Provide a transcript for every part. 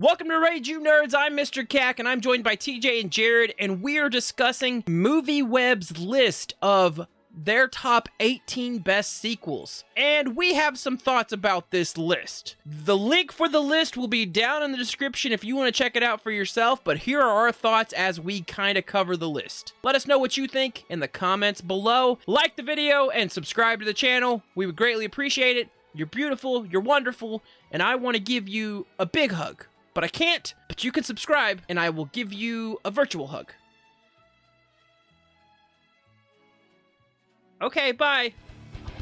Welcome to Rage You Nerds. I'm Mr. Cack, and I'm joined by TJ and Jared, and we are discussing Movieweb's list of their top 18 best sequels. And we have some thoughts about this list. The link for the list will be down in the description if you want to check it out for yourself, but here are our thoughts as we kind of cover the list. Let us know what you think in the comments below. Like the video and subscribe to the channel. We would greatly appreciate it. You're beautiful, you're wonderful, and I want to give you a big hug. But I can't, but you can subscribe, and I will give you a virtual hug. Okay, bye.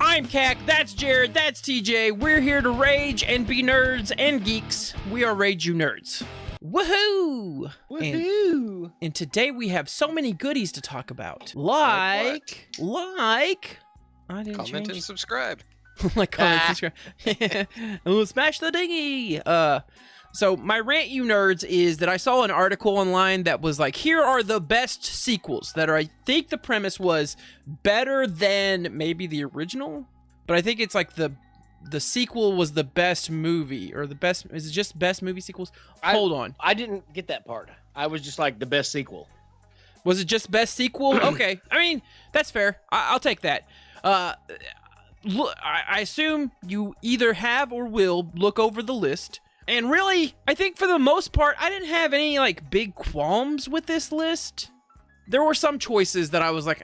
I'm Cack, that's Jared, that's TJ. We're here to rage and be nerds and geeks. We are Rage You Nerds. Woohoo! Woohoo! And today we have so many goodies to talk about. Like, I didn't Comment change. and subscribe. Like, comment, subscribe. Ooh, smash the dinghy! So my rant, you nerds, is that I saw an article online that was like, here are the best sequels that are, I think the premise was better than maybe the original, but I think it's like the sequel was the best movie, or the best, is it just best movie sequels? Hold on. I didn't get that part. I was just like the best sequel. Was it just best sequel? Okay. I mean, that's fair. I'll take that. Look, I assume you either have or will look over the list. And really, I think for the most part, I didn't have any, like, big qualms with this list. There were some choices that I was like,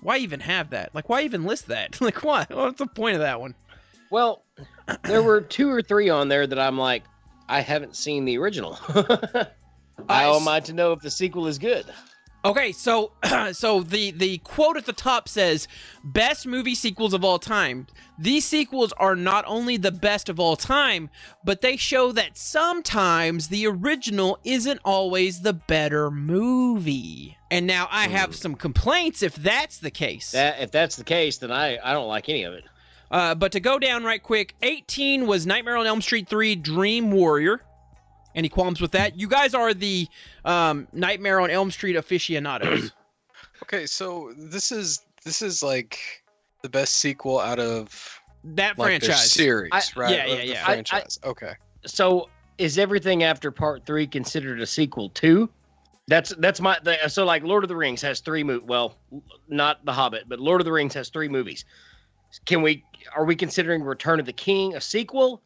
why even have that? Like, why even list that? Like, what? What's the point of that one? Well, there were 2 or 3 on there that I'm like, I haven't seen the original. How am I to know if the sequel is good? Okay, so so the quote at the top says, best movie sequels of all time. These sequels are not only the best of all time, but they show that sometimes the original isn't always the better movie. And now I have some complaints if that's the case. If that's the case, then I don't like any of it. But to go down right quick, 18 was Nightmare on Elm Street 3 Dream Warrior. Any qualms with that? You guys are the Nightmare on Elm Street aficionados. Okay, so this is like the best sequel out of that like, their franchise series, right? Yeah. The franchise. Okay. So is everything after part 3 considered a sequel too? That's my so like Lord of the Rings has 3 movies. Well, not The Hobbit, but Lord of the Rings has 3 movies. Are we considering Return of the King a sequel,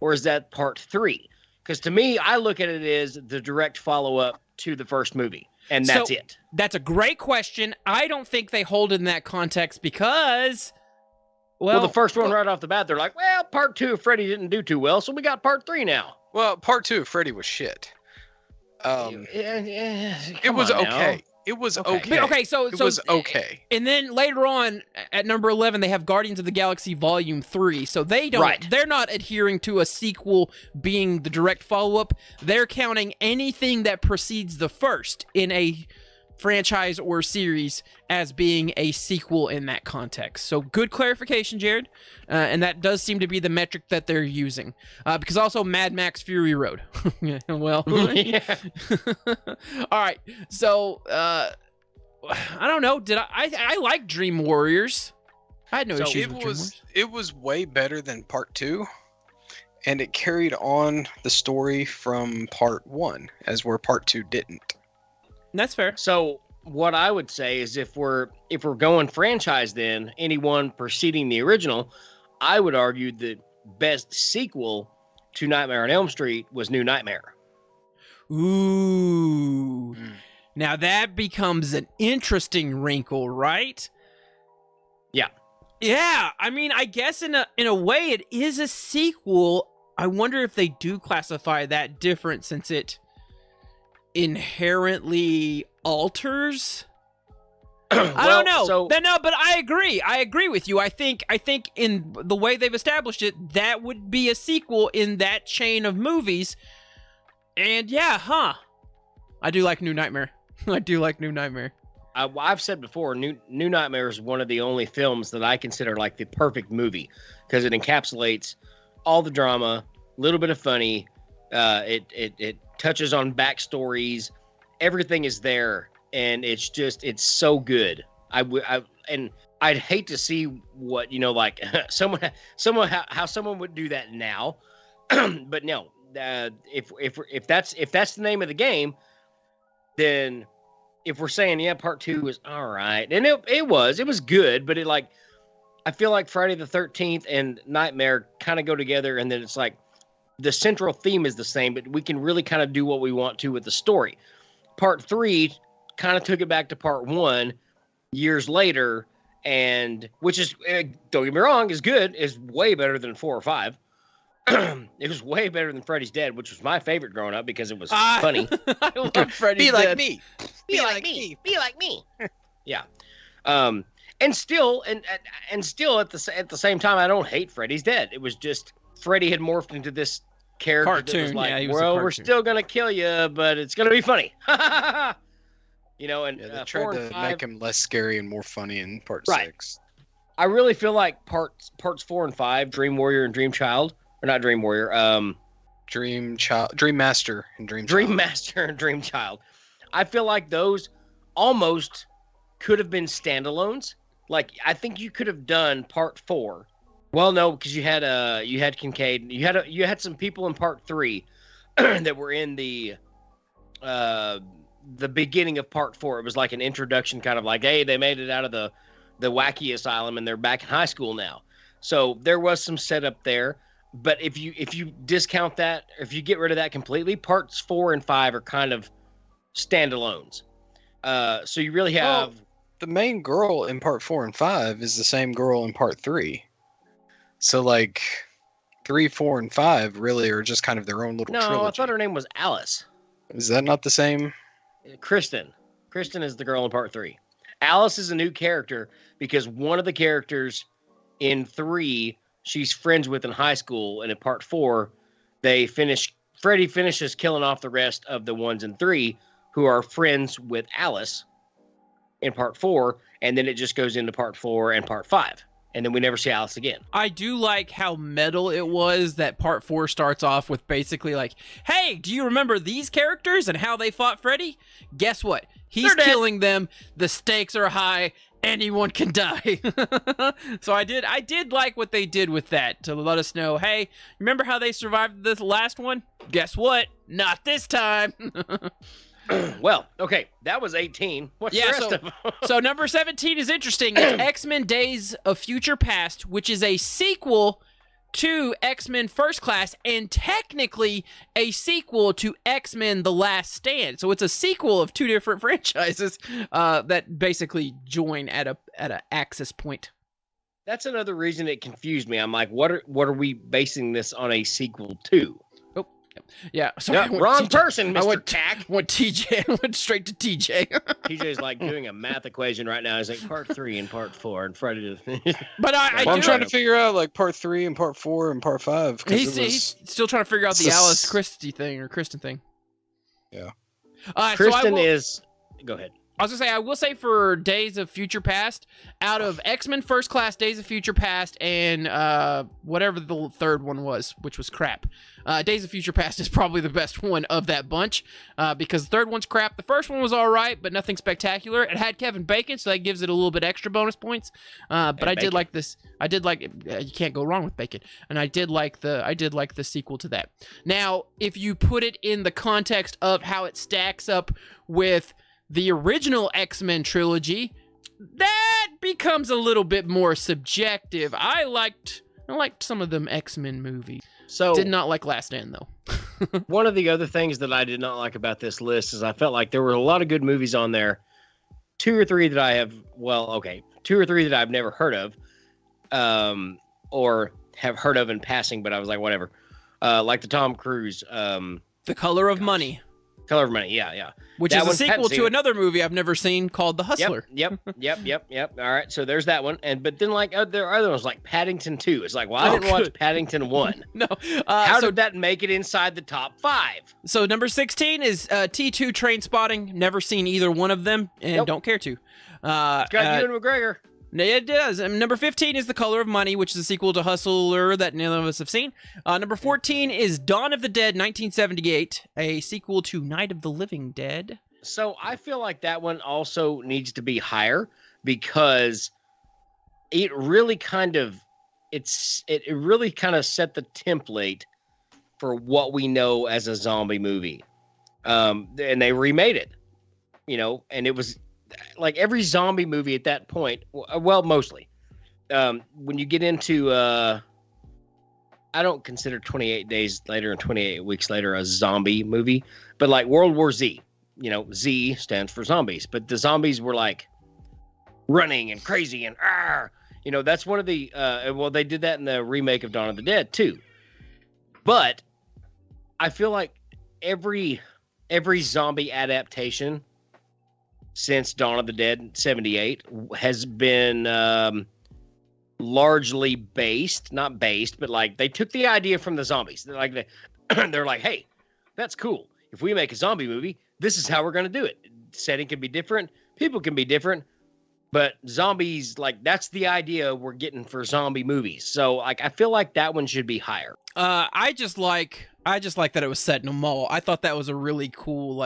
or is that part 3? Because to me, I look at it as the direct follow-up to the first movie, and that's it. That's a great question. I don't think they hold it in that context because, well, the first one right off the bat, they're like, well, part 2 of Freddy didn't do too well, so we got part 3 now. Well, part 2 of Freddy was shit. It was okay. It was okay. Okay, so it was okay. And then later on, at number 11, they have Guardians of the Galaxy Volume 3. So they don't. Right. They're not adhering to a sequel being the direct follow-up. They're counting anything that precedes the first in a franchise or series as being a sequel in that context. So good clarification, Jared. And that does seem to be the metric that they're using. Because also Mad Max Fury Road. Well, yeah. All right. So, I don't know. I like Dream Warriors. I had no issues with Dream Warriors. It was way better than part 2. And it carried on the story from part 1, as where part 2 didn't. That's fair. So what I would say is if we're going franchise, then anyone preceding the original, I would argue the best sequel to Nightmare on Elm Street was New Nightmare. Ooh. Now that becomes an interesting wrinkle, right? Yeah. Yeah. I mean, I guess in a way it is a sequel. I wonder if they do classify that different since it inherently alters. I don't know. No, but I agree with you. I think in the way they've established it, that would be a sequel in that chain of movies. And yeah, I do like New Nightmare. I've said before, New Nightmare is one of the only films that I consider like the perfect movie because it encapsulates all the drama, a little bit of funny. It touches on backstories. Everything is there, and it's so good. And I'd hate to see what, like someone how someone would do that now. But no, if that's the name of the game, then if we're saying part 2 was all right, and it was good, but it like I feel like Friday the 13th and Nightmare kind of go together, and then it's like the central theme is the same, but we can really kind of do what we want to with the story. Part 3 kind of took it back to part 1 years later, and which is, don't get me wrong, is good, is way better than 4 or 5. It was way better than Freddy's Dead, which was my favorite growing up because it was funny. I love Freddy's Be like Dead. me. Be like me. Be like me. Yeah. And still at the same time, I don't hate Freddy's Dead. It was just Freddy had morphed into this character Cartoon, that was like, yeah, he was a well, we're cartoon. still gonna kill you, but it's gonna be funny. You know, and Yeah, they 4 tried and to 5, make him less scary and more funny in part Right. 6. I really feel like parts 4 and 5, Dream Warrior and Dream Child, or not Dream Warrior, Dream Master, and Dream Dream Child. Master and Dream Child. I feel like those almost could have been standalones. Like I think you could have done part 4. Well, no, because you had Kincaid, you had some people in part 3 that were in the beginning of part 4. It was like an introduction, kind of like, hey, they made it out of the wacky asylum and they're back in high school now. So there was some setup there. But if you discount that, if you get rid of that completely, parts 4 and 5 are kind of standalones. So you really have The main girl in part 4 and 5 is the same girl in part 3. So like 3, 4, and 5 really are just kind of their own little trilogy. I thought her name was Alice. Is that not the same? Kristen is the girl in part 3. Alice is a new character because one of the characters in 3 she's friends with in high school, and in part 4 Freddy finishes killing off the rest of the ones in 3 who are friends with Alice in part 4, and then it just goes into part 4 and part 5, and then we never see Alice again. I do like how metal it was that part 4 starts off with basically like, hey, do you remember these characters and how they fought Freddy? Guess what? He's They're dead. killing them. The stakes are high. Anyone can die. So I did like what they did with that to let us know, hey, remember how they survived this last one? Guess what? Not this time. Well, okay, that was 18. What's the rest of them? So number 17 is interesting. It's X-Men Days of Future Past, which is a sequel to X-Men First Class and technically a sequel to X-Men The Last Stand. So it's a sequel of 2 different franchises that basically join at a axis point. That's another reason it confused me. I'm like, what are we basing this on a sequel to? Yeah, so No, wrong person, Mr. Tack. Went straight to TJ. TJ's like doing a math equation right now. He's like part 3 and part 4 and Friday. But I'm trying to figure out like part 3 and part 4 and part 5. He's still trying to figure out the Alice Kristen thing. Yeah. Kristen is. Go ahead. I was gonna say, I will say for Days of Future Past, out of X-Men First Class, Days of Future Past, and whatever the third one was, which was crap, Days of Future Past is probably the best one of that bunch, because the third one's crap. The first one was all right, but nothing spectacular. It had Kevin Bacon, so that gives it a little bit extra bonus points. But I did like this. I did like you can't go wrong with Bacon, and I did like the sequel to that. Now, if you put it in the context of how it stacks up with the original X-Men trilogy, that becomes a little bit more subjective. I liked some of them X-Men movies. So did not like Last Stand though. One of the other things that I did not like about this list is I felt like there were a lot of good movies on there. 2 or 3 that I have, 2 or 3 that I've never heard of, or have heard of in passing, but I was like, whatever. Like the Tom Cruise, The Color of Money. Color of Money, yeah. Which That is a one, sequel Pepsi. to another movie I've never seen called The Hustler. Yep. All right, so there's that one. But then there are other ones like Paddington 2. It's like, well, I didn't watch Paddington 1. No. How did that make it inside the top 5? So number 16 is T2 Trainspotting. Never seen either one of them and don't care to. It's got Ewan McGregor. It does. And number 15 is The Color of Money, which is a sequel to Hustler that none of us have seen. Number 14 is Dawn of the Dead, 1978, a sequel to Night of the Living Dead. So I feel like that one also needs to be higher because it really kind of set the template for what we know as a zombie movie. And they remade it, and it was like every zombie movie at that point. Well, mostly. When you get into, I don't consider 28 Days Later and 28 Weeks Later a zombie movie, but like World War Z, Z stands for zombies, but the zombies were like running and crazy and that's one of the, they did that in the remake of Dawn of the Dead too. But I feel like every zombie adaptation since Dawn of the Dead 78 has been largely not based, but like they took the idea from the zombies. They're like, hey, that's cool. If we make a zombie movie, this is how we're going to do it. Setting can be different. People can be different. But zombies, like, that's the idea we're getting for zombie movies. So, like, I feel like that one should be higher. I just like that it was set in a mall. I thought that was a really cool,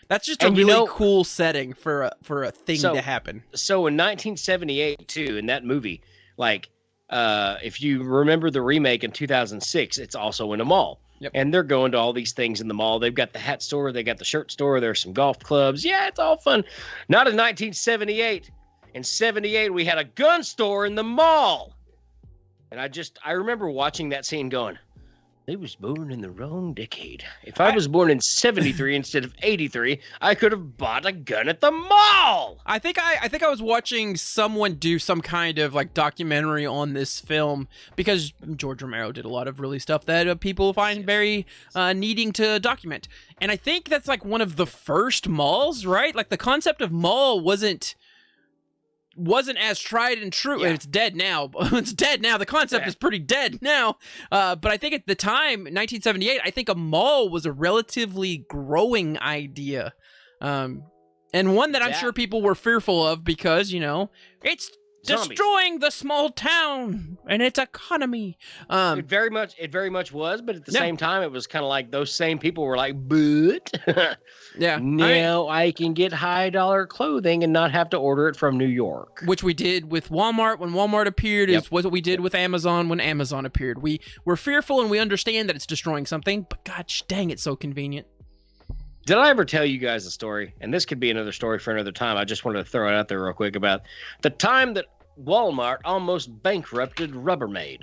that's just a really cool setting for a thing to happen. So in 1978 too, in that movie, if you remember the remake in 2006, it's also in a mall. Yep. And they're going to all these things in the mall. They've got the hat store, they got the shirt store, there's some golf clubs. Yeah, it's all fun. Not in 1978. In 78, we had a gun store in the mall. And I remember watching that scene going, they was born in the wrong decade. If I was born in 73 instead of 83, I could have bought a gun at the mall. I think I was watching someone do some kind of documentary on this film because George Romero did a lot of really stuff that people find very needing to document. And I think that's one of the first malls, right? The concept of mall wasn't as tried and true. Yeah. It's dead now. It's dead now. The concept is pretty dead now. But I think at the time, 1978, I think a mall was a relatively growing idea. And one that I'm sure people were fearful of because, it's destroying the small town and its economy. It very much was, but at the same time, it was kind of like those same people were like, but yeah, now I can get $high clothing and not have to order it from New York. Which we did with Walmart when Walmart appeared is what we did with Amazon when Amazon appeared. We were fearful and we understand that it's destroying something, but gosh dang, it's so convenient. Did I ever tell you guys a story? And this could be another story for another time. I just wanted to throw it out there real quick about the time that Walmart almost bankrupted Rubbermaid.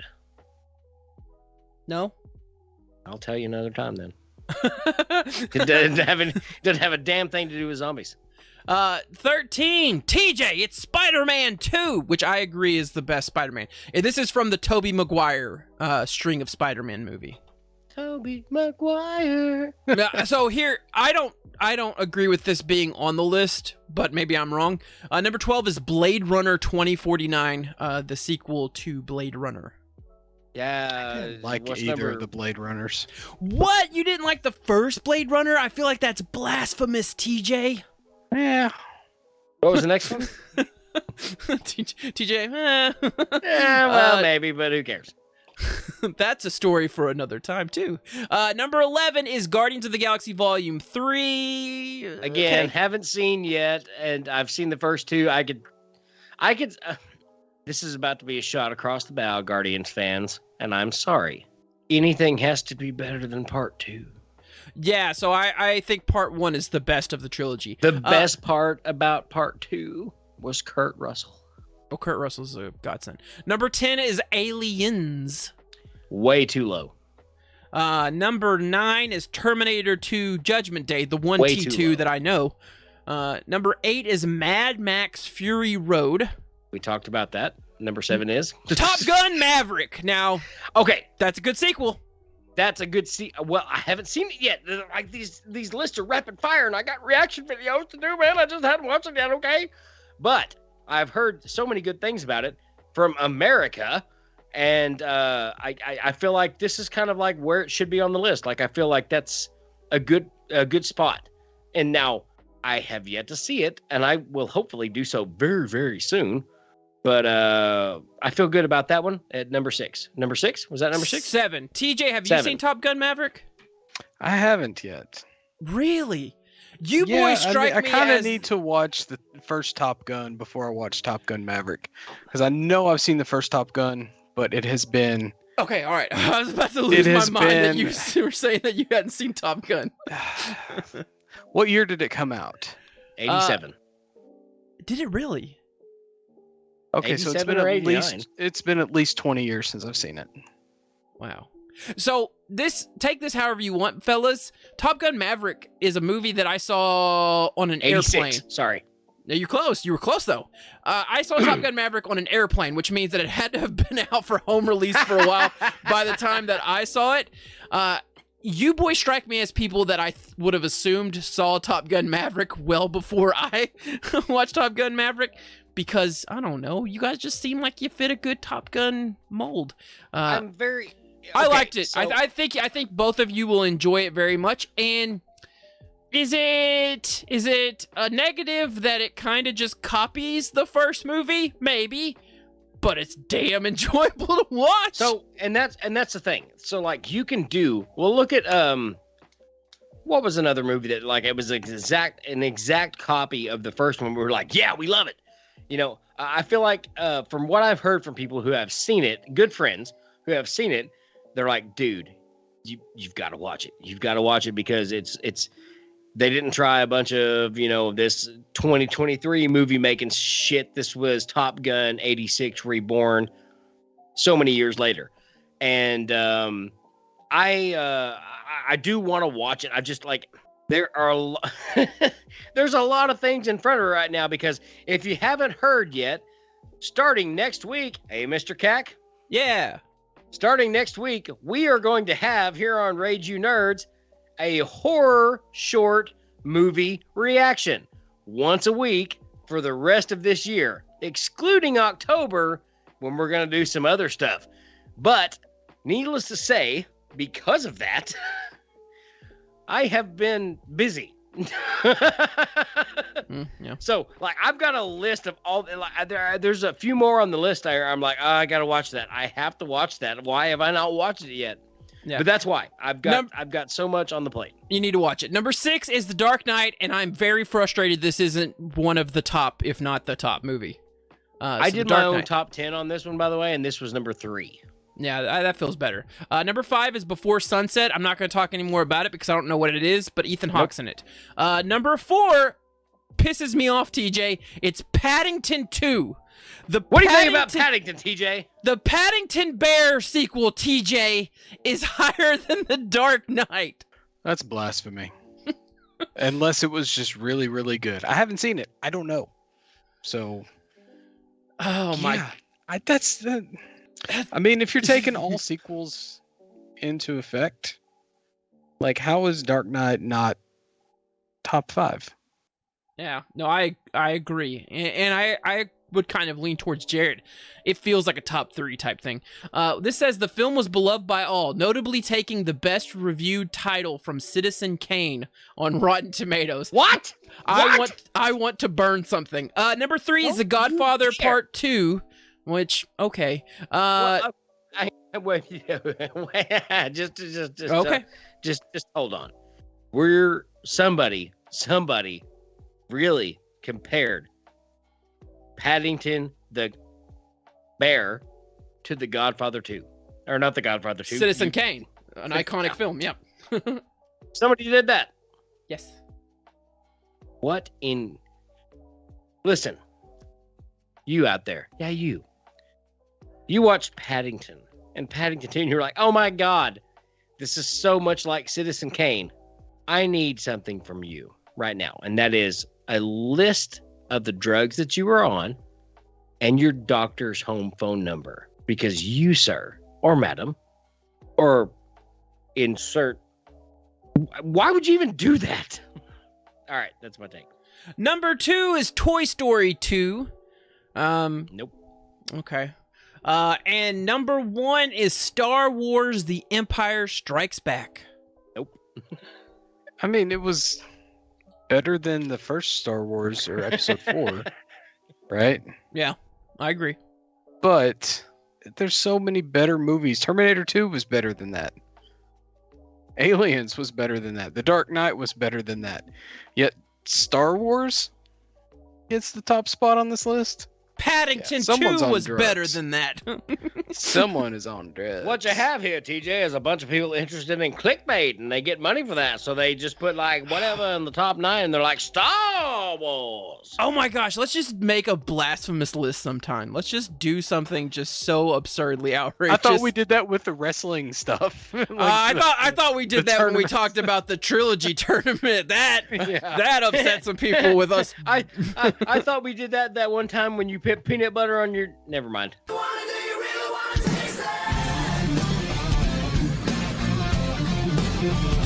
No? I'll tell you another time then. It doesn't have a damn thing to do with zombies. 13. TJ, it's Spider-Man 2, which I agree is the best Spider-Man. And this is from the Tobey Maguire string of Spider-Man movie. Tobey Maguire. So here, I don't agree with this being on the list, but maybe I'm wrong. Number 12 is Blade Runner 2049, the sequel to Blade Runner. Yeah, I didn't like either of the Blade Runners. What? You didn't like the first Blade Runner? I feel like that's blasphemous, TJ. Yeah. What was the next one? TJ, Yeah, well, maybe, but who cares? That's a story for another time, too. Number 11 is Guardians of the Galaxy Volume 3. Again, haven't seen yet, and I've seen the first two. I could. This is about to be a shot across the bow, Guardians fans, and I'm sorry. Anything has to be better than part 2. Yeah, so I think part 1 is the best of the trilogy. The best part about part 2 was Kurt Russell. Oh, Kurt Russell's a godsend. Number 10 is Aliens. Way too low. Number 9 is Terminator 2 Judgment Day, the one Way T2 that I know. Number 8 is Mad Max Fury Road. We talked about that. Number 7 is Top Gun Maverick. Now, okay, that's a good sequel. That's a good Well, I haven't seen it yet. Like these lists are rapid fire, and I got reaction videos to do, man. I just hadn't watched it yet, okay? But I've heard so many good things about it from America, and I feel like this is kind of like where it should be on the list. Like I feel like that's a good spot. And now I have yet to see it, and I will hopefully do so very, very soon. But I feel good about that one at number 6. Number 6? Was that number 6? 7. TJ, have you seen Top Gun Maverick? I haven't yet. Really? You boys strike me I kind of as... need to watch the first Top Gun before I watch Top Gun Maverick. Because I know I've seen the first Top Gun, but it has been Okay, all right. I was about to lose my has mind that been- you were saying that you hadn't seen Top Gun. What year did it come out? 87. Did it really? Okay, so 87 or 89. it's been at least 20 years since I've seen it. Wow. So take this however you want, fellas. Top Gun Maverick is a movie that I saw on an 86. airplane. Sorry. No, you're close. You were close though. I saw Top Gun Maverick on an airplane, which means that it had to have been out for home release for a while by the time that I saw it. You boys strike me as people that I would have assumed saw Top Gun Maverick well before I watched Top Gun Maverick, because I don't know, you guys just seem like you fit a good Top Gun mold. I'm very. I okay, liked it. so- I think both of you will enjoy it very much. And is it a negative that it kind of just copies the first movie? Maybe, but it's damn enjoyable to watch. So, and that's the thing. So, like, you can do. Well, look at what was another movie that, like, it was an exact copy of the first one. We were like, yeah, we love it. You know, I feel like from what I've heard from people who have seen it, good friends who have seen it, they're like, dude, you've got to watch it. You've got to watch it because it's. They didn't try a bunch of, you know, this 2023 movie making shit. This was Top Gun 86 Reborn so many years later. And I do want to watch it. I just like, there are there's a lot of things in front of her right now, because if you haven't heard yet, starting next week, hey, Mr. Cack, yeah. starting next week, we are going to have here on Rage You Nerds a horror short movie reaction once a week for the rest of this year, excluding October when we're going to do some other stuff. But needless to say, because of that, I have been busy. Yeah. So, like, I've got a list of all. Like, there's a few more on the list. I'm like, oh, I gotta watch that. I have to watch that. Why have I not watched it yet? Yeah. But that's why I've got so much on the plate. You need to watch it. Number 6 is The Dark Knight, and I'm very frustrated this isn't one of the top, if not the top movie. I so did The Dark my own Knight. top 10 on this one, by the way, and this was number 3. Yeah, that feels better. Number 5 is Before Sunset. I'm not going to talk any more about it because I don't know what it is, but Ethan Hawke's in it. Number 4 pisses me off, TJ. It's Paddington 2. What do you think about Paddington, TJ? The Paddington Bear sequel, TJ, is higher than The Dark Knight. That's blasphemy. Unless it was just really, really good. I haven't seen it. I don't know. So. Oh my. Yeah, I mean, if you're taking all sequels into effect, like, how is Dark Knight not top 5? Yeah, no, I agree, and I would kind of lean towards Jared. It feels like a top 3 type thing. This says the film was beloved by all, notably taking the best reviewed title from Citizen Kane on Rotten Tomatoes. What? I want to burn something. Number 3 is The Godfather Part 2, which okay. Wait, just Okay. Just hold on. We're somebody really compared Paddington the Bear to The Godfather 2. Or not The Godfather 2. Citizen Kane, an iconic film. Yep. Somebody did that. Yes. What in... Listen. You out there. Yeah, you. You watched Paddington. And Paddington 2, and you're like, oh my God. This is so much like Citizen Kane. I need something from you right now. And that is a list of the drugs that you were on and your doctor's home phone number, because you, sir, or madam, or insert, why would you even do that? All right, that's my take. Number 2 is Toy Story 2. Nope. Okay. And number 1 is Star Wars: The Empire Strikes Back. Nope. I mean, it was better than the first Star Wars, or Episode 4, right? Yeah, I agree. But there's so many better movies. Terminator 2 was better than that. Aliens was better than that. The Dark Knight was better than that. Yet Star Wars gets the top spot on this list. Paddington someone's 2 on was better drugs. than that. Someone is on drugs. What you have here, TJ, is a bunch of people interested in clickbait, and they get money for that. So they just put like whatever in the top 9, and they're like Star Wars. Oh my gosh, let's just make a blasphemous list sometime. Let's just do something just so absurdly outrageous. I thought we did that with the wrestling stuff. I thought we did the that when we tournament. talked about the trilogy tournament. That Yeah. that upset some people with us. I thought we did that one time when you put peanut butter on your. Never mind. Wanna do you really wanna taste it?